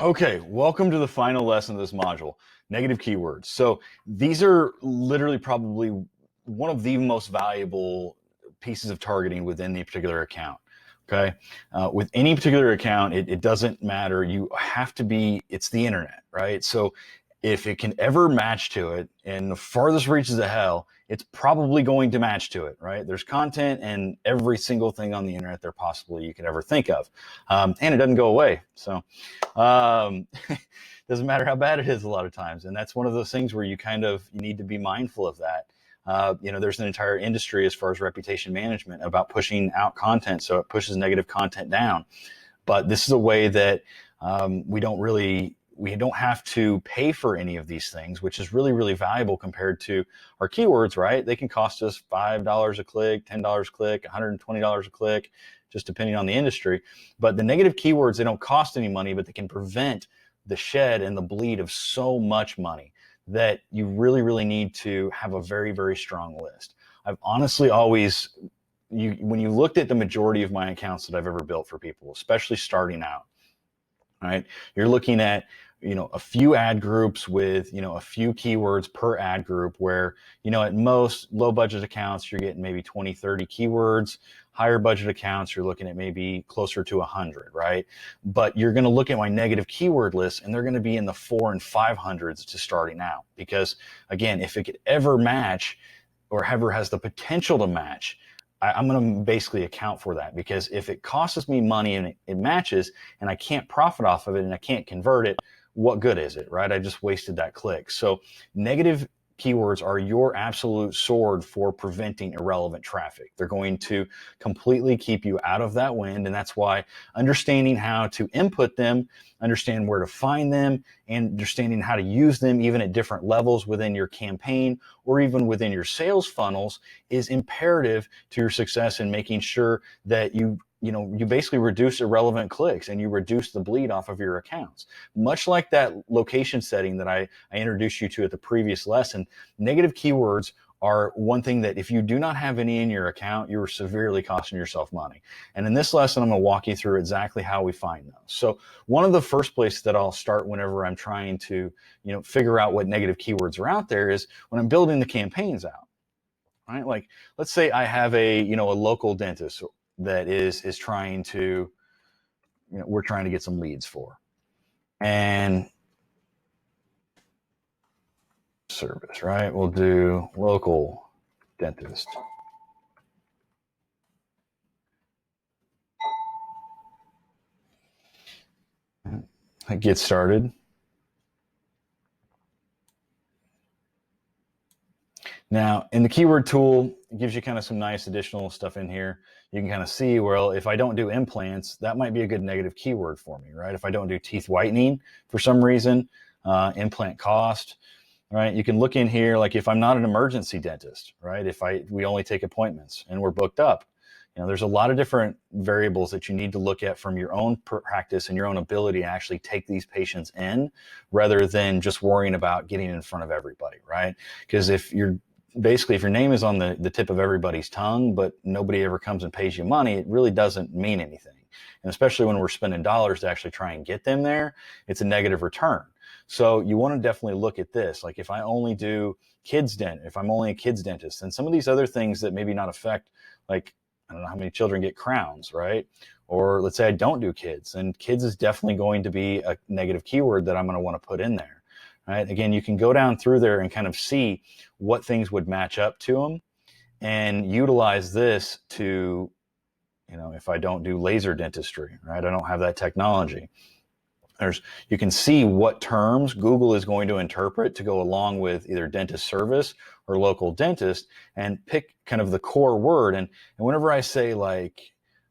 Okay, welcome to the final lesson of this module, negative keywords. So these are literally probably one of the most valuable pieces of targeting within the particular account. Okay, with any particular account, it doesn't matter. You have to be, it's the internet, right? So if it can ever match to it in the farthest reaches of hell, it's probably going to match to it, right? There's content and every single thing on the internet there possibly you could ever think of. And it doesn't go away. So doesn't matter how bad it is a lot of times. And that's one of those things where you need to be mindful of that. There's an entire industry as far as reputation management about pushing out content. So it pushes negative content down. But this is a way that we don't have to pay for any of these things, which is really, really valuable compared to our keywords, right? They can cost us $5 a click, $10 a click, $120 a click, just depending on the industry. But the negative keywords, they don't cost any money, but they can prevent the shed and the bleed of so much money that you really, really need to have a very, very strong list. I've honestly always, when you looked at the majority of my accounts that I've ever built for people, especially starting out, right, you're looking at a few ad groups with a few keywords per ad group, where at most low budget accounts you're getting maybe 20, 30 keywords. Higher budget accounts you're looking at maybe closer to 100, right? But you're going to look at my negative keyword list and they're going to be in the 400 and 500s to starting out, because again, if it could ever match or ever has the potential to match, I'm going to basically account for that, because if it costs me money and it matches and I can't profit off of it and I can't convert it, what good is it, right? I just wasted that click. So negative keywords are your absolute sword for preventing irrelevant traffic. They're going to completely keep you out of that wind. And that's why understanding how to input them, understand where to find them, and understanding how to use them even at different levels within your campaign or even within your sales funnels is imperative to your success in making sure that you basically reduce irrelevant clicks and you reduce the bleed off of your accounts. Much like that location setting that I introduced you to at the previous lesson, negative keywords are one thing that if you do not have any in your account, you're severely costing yourself money. And in this lesson, I'm going to walk you through exactly how we find those. So one of the first places that I'll start whenever I'm trying to, figure out what negative keywords are out there is when I'm building the campaigns out, right? Like, let's say I have a local dentist that is trying to, we're trying to get some leads for, and service, right? We'll do local dentist. Get started. Now, in the keyword tool, it gives you kind of some nice additional stuff in here. You can kind of see, well, if I don't do implants, that might be a good negative keyword for me, right? If I don't do teeth whitening for some reason, implant cost, right? You can look in here, like if I'm not an emergency dentist, right? We only take appointments and we're booked up. There's a lot of different variables that you need to look at from your own practice and your own ability to actually take these patients in, rather than just worrying about getting in front of everybody, right? Because if your name is on the tip of everybody's tongue, but nobody ever comes and pays you money, it really doesn't mean anything. And especially when we're spending dollars to actually try and get them there, it's a negative return. So you want to definitely look at this. Like if I only do if I'm only a kids dentist, and some of these other things that maybe not affect, like, I don't know how many children get crowns, right? Or let's say I don't do kids, and kids is definitely going to be a negative keyword that I'm going to want to put in there, right? Again, you can go down through there and kind of see what things would match up to them and utilize this to, if I don't do laser dentistry, right? I don't have that technology. You can see what terms Google is going to interpret to go along with either dentist service or local dentist, and pick kind of the core word. And whenever I say, like,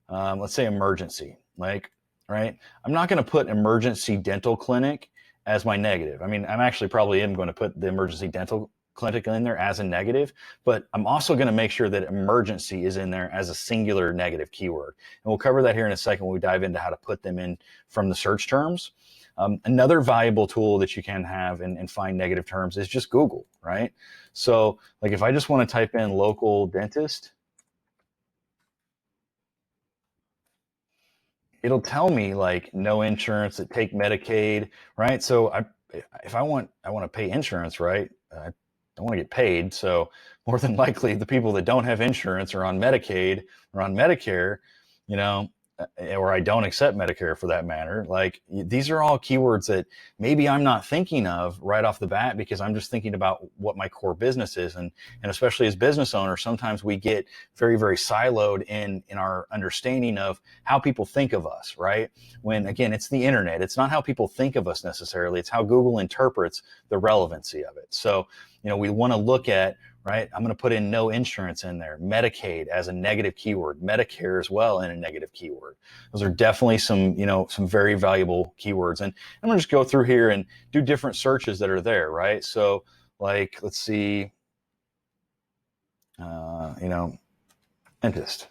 let's say emergency, like, right, I'm not going to put emergency dental clinic as my negative. I mean, I'm actually probably am going to put the emergency dental clinic in there as a negative, but I'm also going to make sure that emergency is in there as a singular negative keyword. And we'll cover that here in a second when we dive into how to put them in from the search terms. Another valuable tool that you can have and find negative terms is just Google, right? So like if I just want to type in local dentist, it'll tell me like no insurance, that take Medicaid, right? So if I want to pay insurance, right? I want to get paid. So more than likely, the people that don't have insurance are on Medicaid or on Medicare, you know, or I don't accept Medicare for that matter. Like these are all keywords that maybe I'm not thinking of right off the bat because I'm just thinking about what my core business is. And especially as business owners, sometimes we get very, very siloed in our understanding of how people think of us, right? When again, it's the internet. It's not how people think of us necessarily. It's how Google interprets the relevancy of it. So, we want to look at, right? I'm going to put in no insurance in there, Medicaid as a negative keyword, Medicare as well in a negative keyword. Those are definitely some very valuable keywords. And I'm going to just go through here and do different searches that are there, right? So like, let's see, dentist,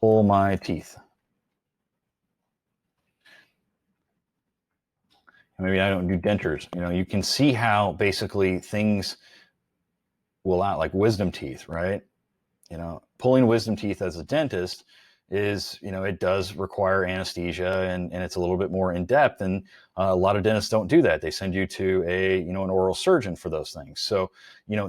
pull my teeth. Maybe I don't do dentures. You can see how basically things will out, like wisdom teeth, right? Pulling wisdom teeth as a dentist is, it does require anesthesia and it's a little bit more in depth. And a lot of dentists don't do that. They send you to an oral surgeon for those things. So,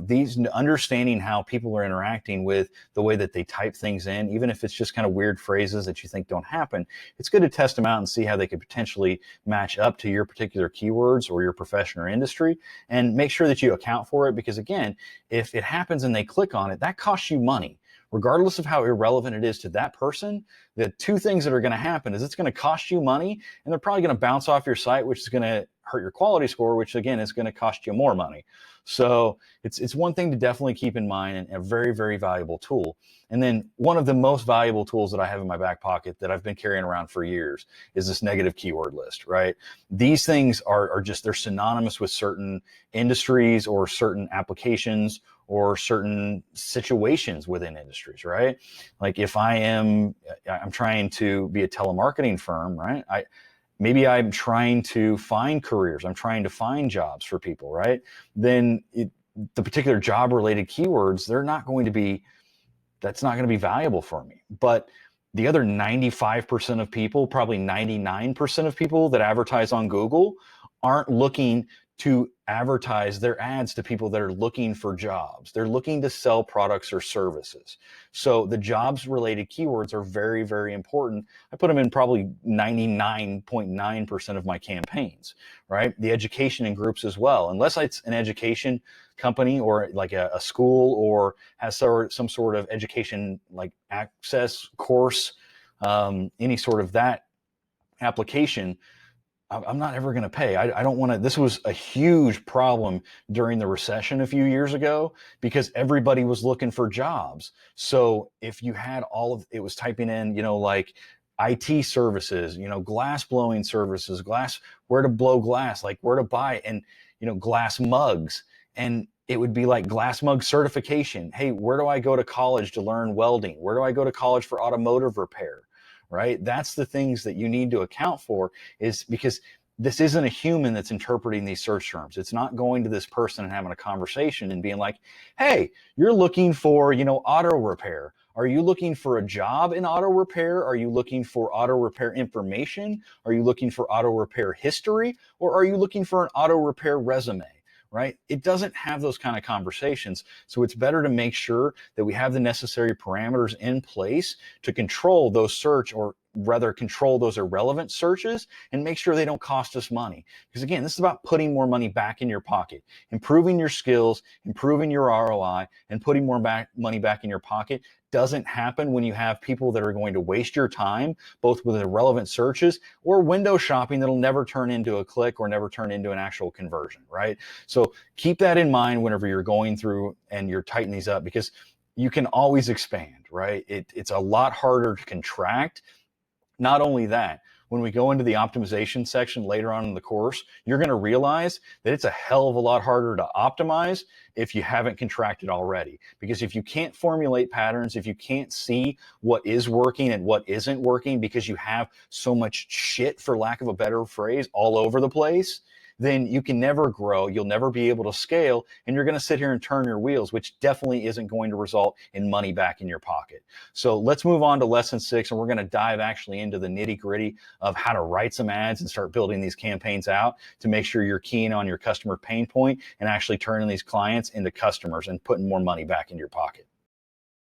these understanding how people are interacting with the way that they type things in, even if it's just kind of weird phrases that you think don't happen, it's good to test them out and see how they could potentially match up to your particular keywords or your profession or industry, and make sure that you account for it. Because again, if it happens and they click on it, that costs you money. Regardless of how irrelevant it is to that person, the two things that are going to happen is it's going to cost you money, and they're probably going to bounce off your site, which is going to hurt your quality score, which again is going to cost you more money. So it's one thing to definitely keep in mind, and a very, very valuable tool. And then one of the most valuable tools that I have in my back pocket that I've been carrying around for years is this negative keyword list, right? These things are just, they're synonymous with certain industries or certain applications or certain situations within industries, right? Like if I'm trying to be a telemarketing firm, right? Maybe I'm trying to find careers, I'm trying to find jobs for people, right? Then the particular job related keywords, that's not going to be valuable for me. But the other 95% of people, probably 99% of people that advertise on Google aren't looking to advertise their ads to people that are looking for jobs. They're looking to sell products or services. So the jobs related keywords are very, very important. I put them in probably 99.9% of my campaigns, right? The education in groups as well. Unless it's an education company or like a school or has some sort of education like access course, any sort of that application, I'm not ever going to pay. I don't want to. This was a huge problem during the recession a few years ago because everybody was looking for jobs. So if you had it was typing in, like IT services, glass blowing services, where to blow glass, like where to buy, and, glass mugs. And it would be like glass mug certification. Hey, where do I go to college to learn welding? Where do I go to college for automotive repair? Right? That's the things that you need to account for, is because this isn't a human that's interpreting these search terms. It's not going to this person and having a conversation and being like, hey, you're looking for, auto repair. Are you looking for a job in auto repair? Are you looking for auto repair information? Are you looking for auto repair history? Or are you looking for an auto repair resume? Right? It doesn't have those kind of conversations. So it's better to make sure that we have the necessary parameters in place to control those search, or rather control those irrelevant searches, and make sure they don't cost us money. Because again, this is about putting more money back in your pocket, improving your skills, improving your ROI, and putting more money back in your pocket doesn't happen when you have people that are going to waste your time, both with irrelevant searches or window shopping that'll never turn into a click or never turn into an actual conversion, right? So keep that in mind whenever you're going through and you're tightening these up, because you can always expand, right? It's a lot harder to contract. Not only that, when we go into the optimization section later on in the course, you're going to realize that it's a hell of a lot harder to optimize if you haven't contracted already. Because if you can't formulate patterns, if you can't see what is working and what isn't working because you have so much shit, for lack of a better phrase, all over the place, then you can never grow, you'll never be able to scale, and you're going to sit here and turn your wheels, which definitely isn't going to result in money back in your pocket. So let's move on to lesson 6, and we're going to dive actually into the nitty-gritty of how to write some ads and start building these campaigns out to make sure you're keen on your customer pain point and actually turning these clients into customers and putting more money back in your pocket.